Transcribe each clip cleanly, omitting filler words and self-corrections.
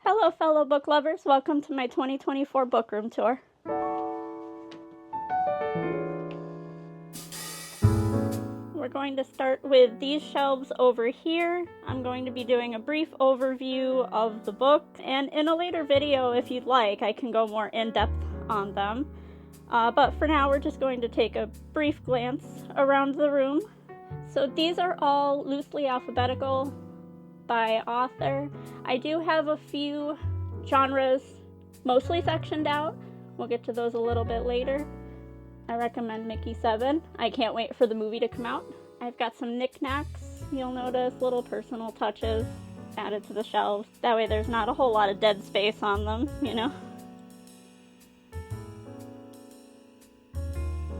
Hello, fellow book lovers. Welcome to my 2024 book room tour. We're going to start with these shelves over here. I'm going to be doing a brief overview of the book, and in a later video, if you'd like, I can go more in-depth on them. But for now, we're just going to take a brief glance around the room. So these are all loosely alphabetical by author. I do have a few genres mostly sectioned out. We'll get to those a little bit later. I recommend Mickey 7. I can't wait for the movie to come out. I've got some knickknacks, you'll notice, little personal touches added to the shelves. That way there's not a whole lot of dead space on them, you know?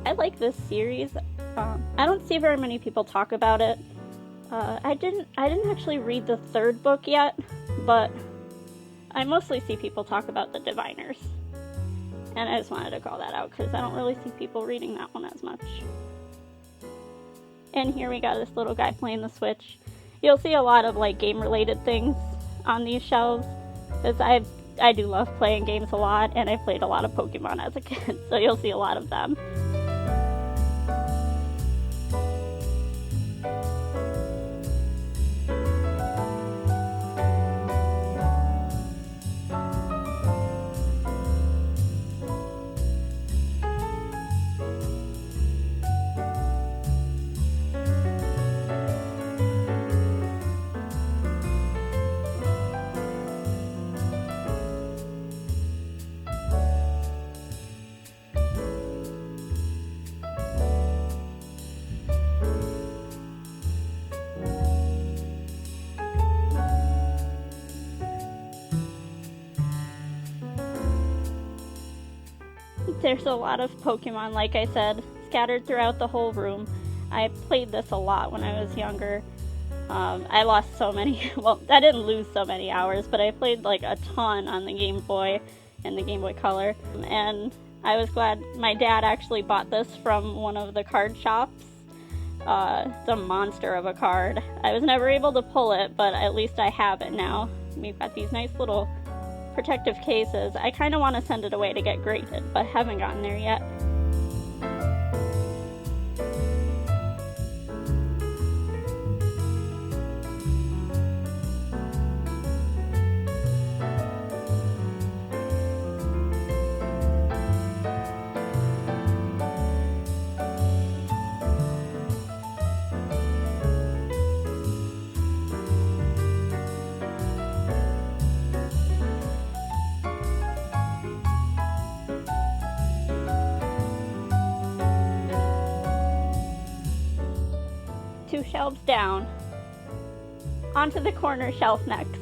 I like this series. I don't see very many people talk about it. I didn't actually read the third book yet, but I mostly see people talk about the Diviners. And I just wanted to call that out because I don't really see people reading that one as much. And here we got this little guy playing the Switch. You'll see a lot of like game-related things on these shelves because I do love playing games a lot, and I played a lot of Pokemon as a kid, so you'll see a lot of them. There's a lot of Pokemon, like I said, scattered throughout the whole room. I played this a lot when I was younger. I lost so many, well, I didn't lose so many hours, but I played like a ton on the Game Boy and the Game Boy Color. And I was glad my dad actually bought this from one of the card shops. It's a monster of a card. I was never able to pull it, but at least I have it now. We've got these nice little protective cases. I kind of want to send it away to get graded, but haven't gotten there yet. Two shelves down. Onto the corner shelf next.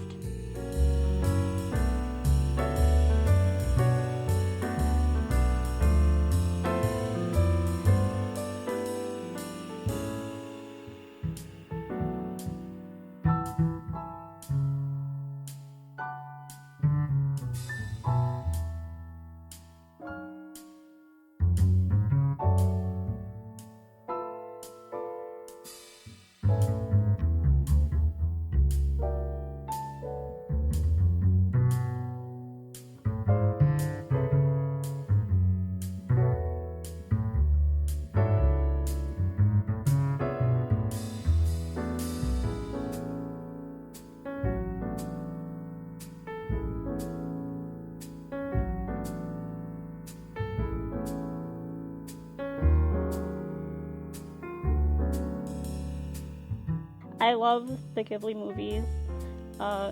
I love the Ghibli movies.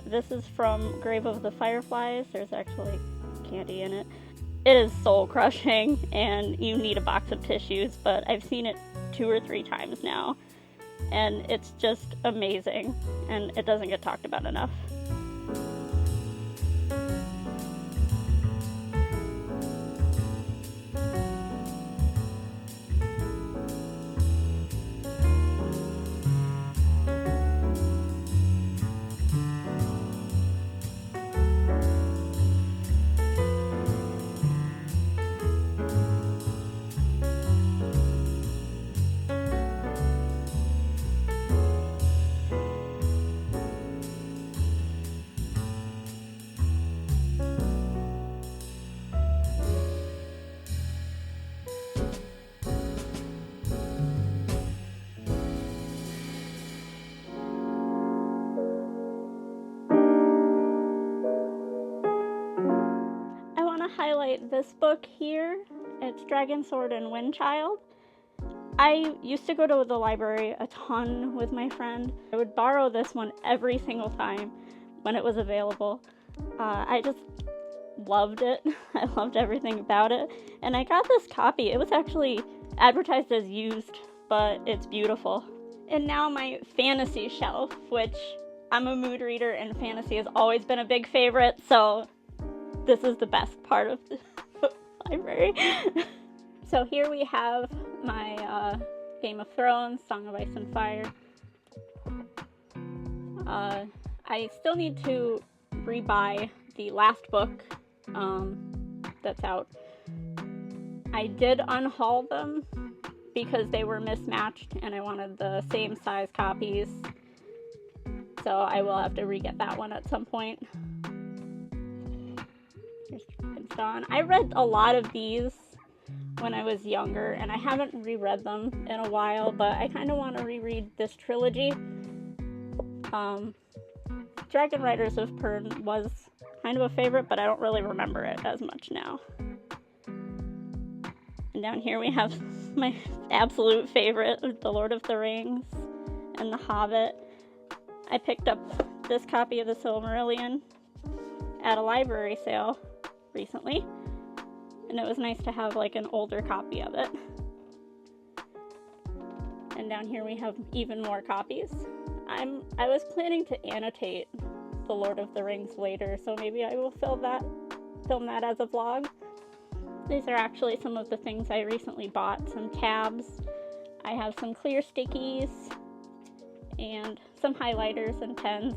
This is from Grave of the Fireflies. There's actually candy in it. It is soul crushing, and you need a box of tissues, but I've seen it 2 or 3 times now, and it's just amazing, and it doesn't get talked about enough. highlight this book here. It's Dragon Sword and Windchild. I used to go to the library a ton with my friend. I would borrow this one every single time when it was available. I just loved it. I loved everything about it. And I got this copy. It was actually advertised as used, but it's beautiful. And now my fantasy shelf, which I'm a mood reader and fantasy has always been a big favorite, so this is the best part of the library. So here we have my Game of Thrones, Song of Ice and Fire. I still need to rebuy the last book that's out. I did unhaul them because they were mismatched and I wanted the same size copies. So I will have to re-get that one at some point. Here's Dawn. I read a lot of these when I was younger, and I haven't reread them in a while, but I kind of want to reread this trilogy. Dragon Riders of Pern was kind of a favorite, but I don't really remember it as much now. And down here we have my absolute favorite, The Lord of the Rings and The Hobbit. I picked up this copy of the Silmarillion at a library sale recently, and it was nice to have like an older copy of it. And down here we have even more copies. I was planning to annotate The Lord of the Rings later, so maybe I will film that as a vlog. These are actually some of the things I recently bought. Some tabs. I have some clear stickies and some highlighters and pens.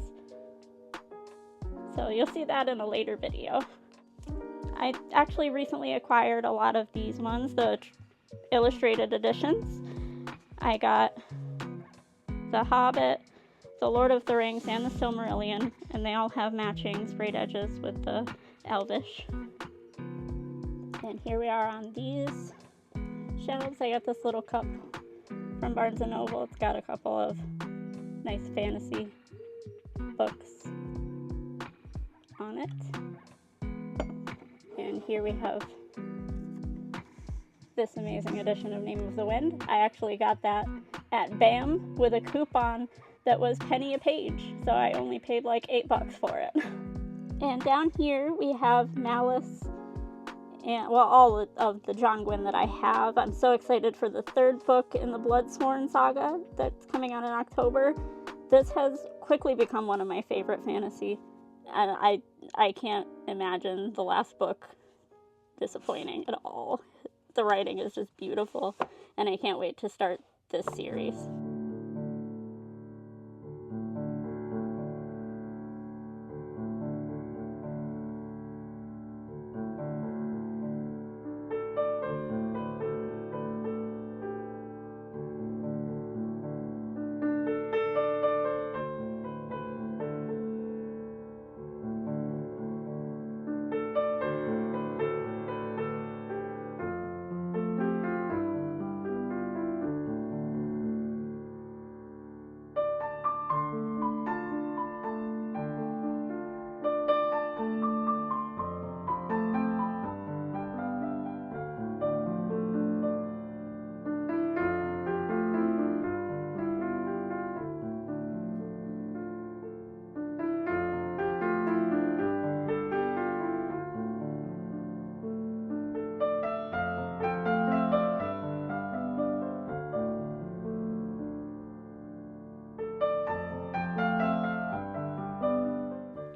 So you'll see that in a later video. I actually recently acquired a lot of these ones, the illustrated editions. I got The Hobbit, The Lord of the Rings, and the Silmarillion, and they all have matching sprayed edges with the Elvish. And here we are on these shelves. I got this little cup from Barnes & Noble. It's got a couple of nice fantasy books on it. And here we have this amazing edition of Name of the Wind. I actually got that at BAM with a coupon that was penny a page, so I only paid like $8 for it. And down here we have Malice and, well, all of the John Gwynne that I have. I'm so excited for the third book in the Bloodsworn saga that's coming out in October. This has quickly become one of my favorite fantasy, and I can't imagine the last book disappointing at all. The writing is just beautiful, and I can't wait to start this series.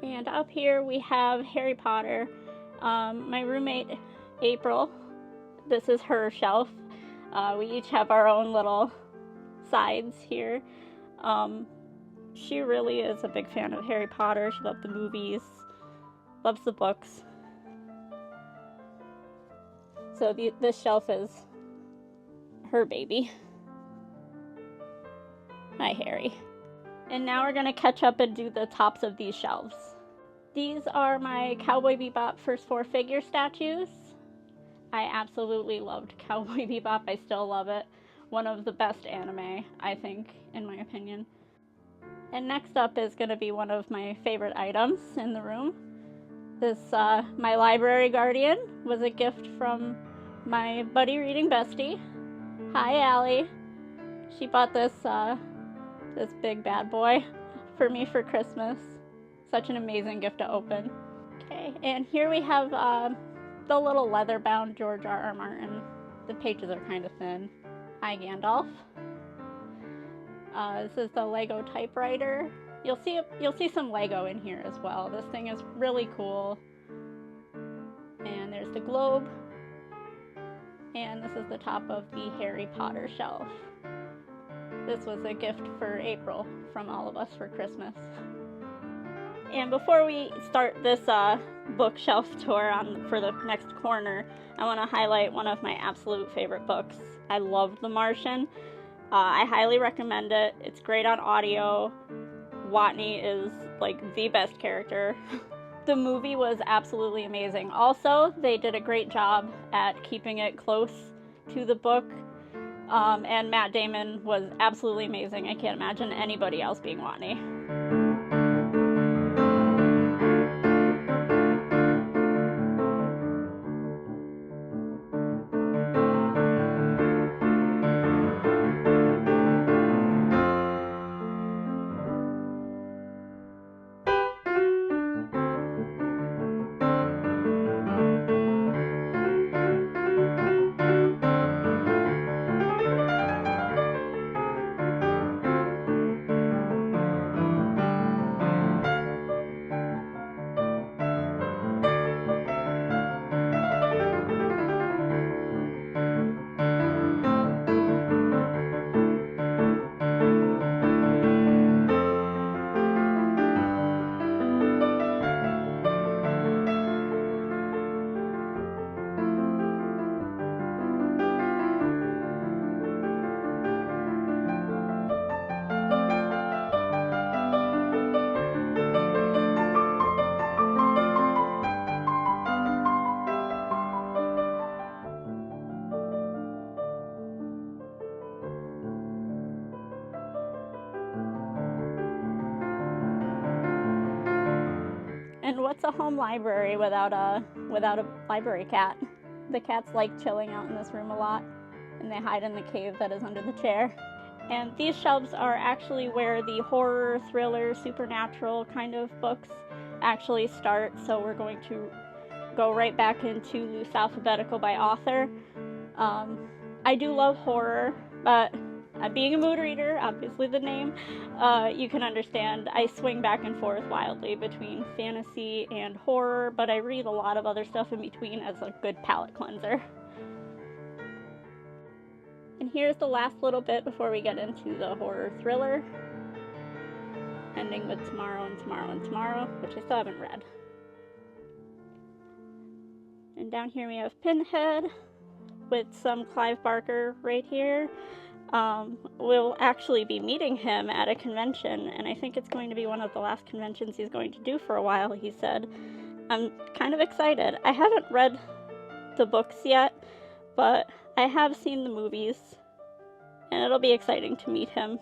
And up here we have Harry Potter. My roommate, April, this is her shelf. We each have our own little sides here. She really is a big fan of Harry Potter. She loved the movies, loves the books. So this shelf is her baby. Hi, Harry. And now we're gonna catch up and do the tops of these shelves. These are my Cowboy Bebop First 4 figure statues. I absolutely loved Cowboy Bebop. I still love it. One of the best anime, I think, in my opinion. And next up is going to be one of my favorite items in the room. This, my library guardian, was a gift from my buddy reading bestie. Hi, Allie. She bought this, this big bad boy for me for Christmas. Such an amazing gift to open. Okay, and here we have, the little leather-bound George R.R. Martin. The pages are kind of thin. Hi, Gandalf. This is the Lego typewriter. You'll see some Lego in here as well. This thing is really cool. And there's the globe. And this is the top of the Harry Potter shelf. This was a gift for April from all of us for Christmas. And before we start this bookshelf tour for the next corner, I want to highlight one of my absolute favorite books. I love The Martian. I highly recommend it. It's great on audio. Watney is like the best character. The movie was absolutely amazing. Also, they did a great job at keeping it close to the book. And Matt Damon was absolutely amazing. I can't imagine anybody else being Watney. And what's a home library without a library cat? The cats like chilling out in this room a lot, and they hide in the cave that is under the chair. And these shelves are actually where the horror, thriller, supernatural kind of books actually start, so we're going to go right back into loose alphabetical by author. I do love horror, but being a mood reader, obviously the name, you can understand I swing back and forth wildly between fantasy and horror, but I read a lot of other stuff in between as a good palate cleanser. And here's the last little bit before we get into the horror thriller, ending with Tomorrow and Tomorrow and Tomorrow, which I still haven't read. And down here we have Pinhead with some Clive Barker right here. We'll actually be meeting him at a convention, and I think it's going to be one of the last conventions he's going to do for a while, he said. I'm kind of excited. I haven't read the books yet, but I have seen the movies, and it'll be exciting to meet him.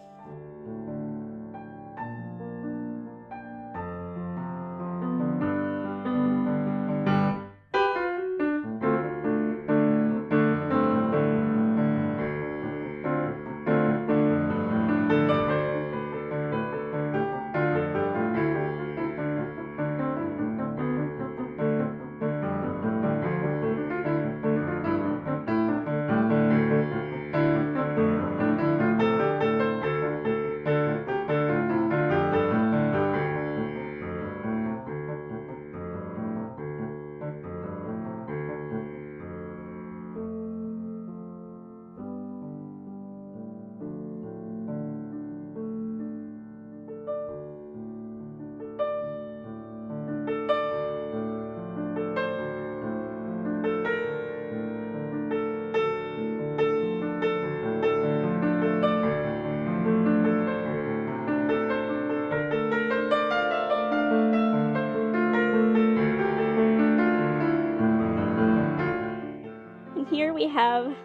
Here we have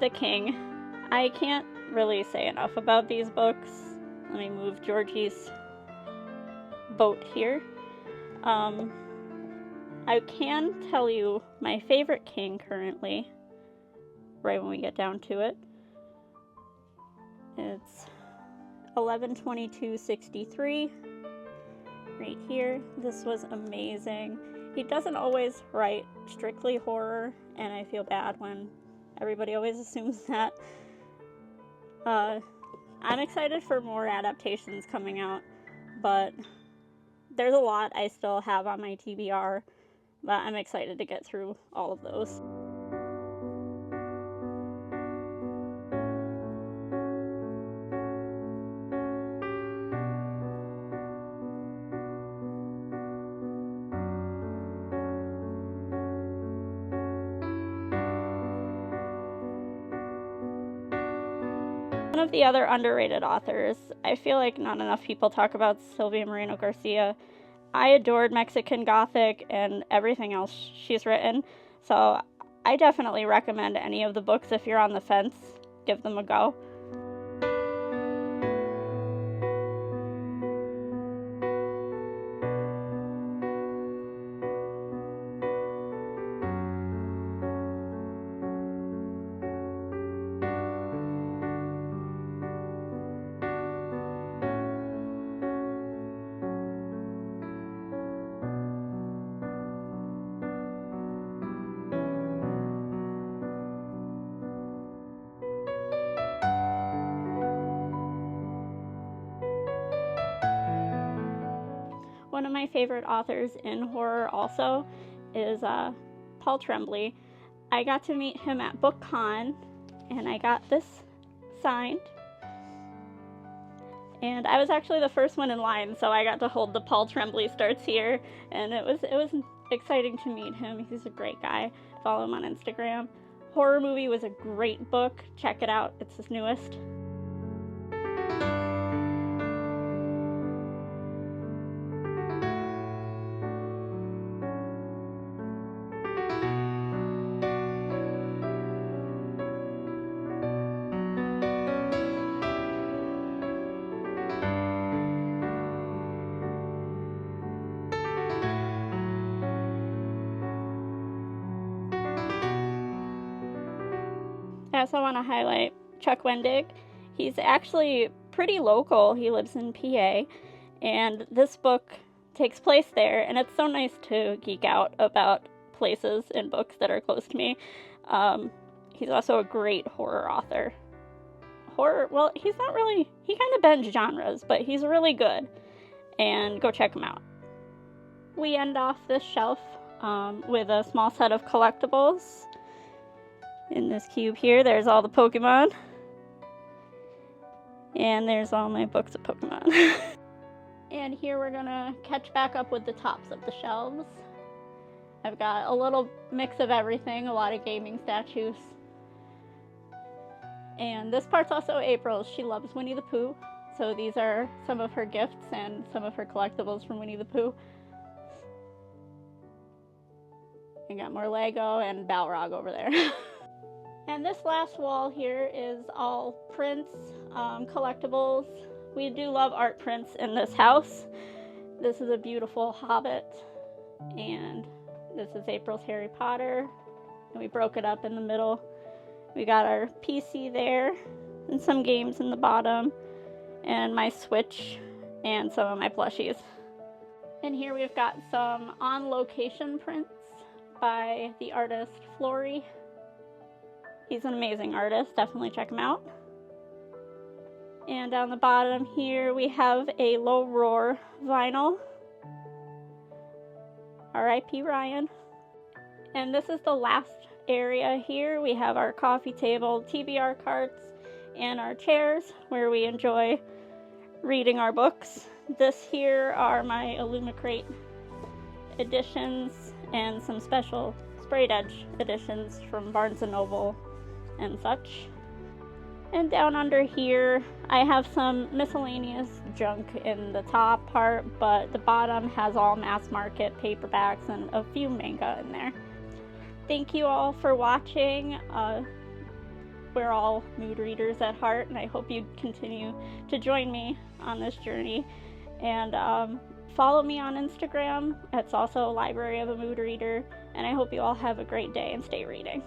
The King. I can't really say enough about these books. Let me move Georgie's boat here. I can tell you my favorite king currently, right when we get down to it. It's 11/22/63, right here. This was amazing. He doesn't always write strictly horror, and I feel bad when everybody always assumes that. I'm excited for more adaptations coming out, but there's a lot I still have on my TBR, but I'm excited to get through all of those. One of the other underrated authors, I feel like not enough people talk about Sylvia Moreno Garcia. I adored Mexican Gothic and everything else she's written, so I definitely recommend any of the books. If you're on the fence, give them a go. One of my favorite authors in horror also is Paul Tremblay. I got to meet him at BookCon, and I got this signed. And I was actually the first one in line, so I got to hold the Paul Tremblay starts here, and it was exciting to meet him. He's a great guy. Follow him on Instagram. Horror Movie was a great book. Check it out. It's his newest. I also want to highlight Chuck Wendig. He's actually pretty local. He lives in PA, and this book takes place there, and it's so nice to geek out about places in books that are close to me. He's also a great horror author. Well, he kind of bends genres, but he's really good, and go check him out. We end off this shelf with a small set of collectibles. In this cube here, there's all the Pokemon. And there's all my books of Pokemon. And here we're gonna catch back up with the tops of the shelves. I've got a little mix of everything, a lot of gaming statues. And this part's also April's. She loves Winnie the Pooh. So these are some of her gifts and some of her collectibles from Winnie the Pooh. I got more Lego and Balrog over there. And this last wall here is all prints, collectibles. We do love art prints in this house. This is a beautiful Hobbit, and this is April's Harry Potter, and we broke it up in the middle. We got our PC there, and some games in the bottom, and my Switch, and some of my plushies. And here we've got some on-location prints by the artist Flory. He's an amazing artist, definitely check him out. And down the bottom here we have a Low Roar vinyl. R.I.P. Ryan. And this is the last area here. We have our coffee table, TBR carts, and our chairs where we enjoy reading our books. This here are my Illumicrate editions and some special sprayed edge editions from Barnes & Noble and such. And down under here I have some miscellaneous junk in the top part, but the bottom has all mass market paperbacks and a few manga in there. Thank you all for watching. We're all mood readers at heart, and I hope you continue to join me on this journey. And Follow me on Instagram. It's also Library of a Mood Reader. And I hope you all have a great day and stay reading.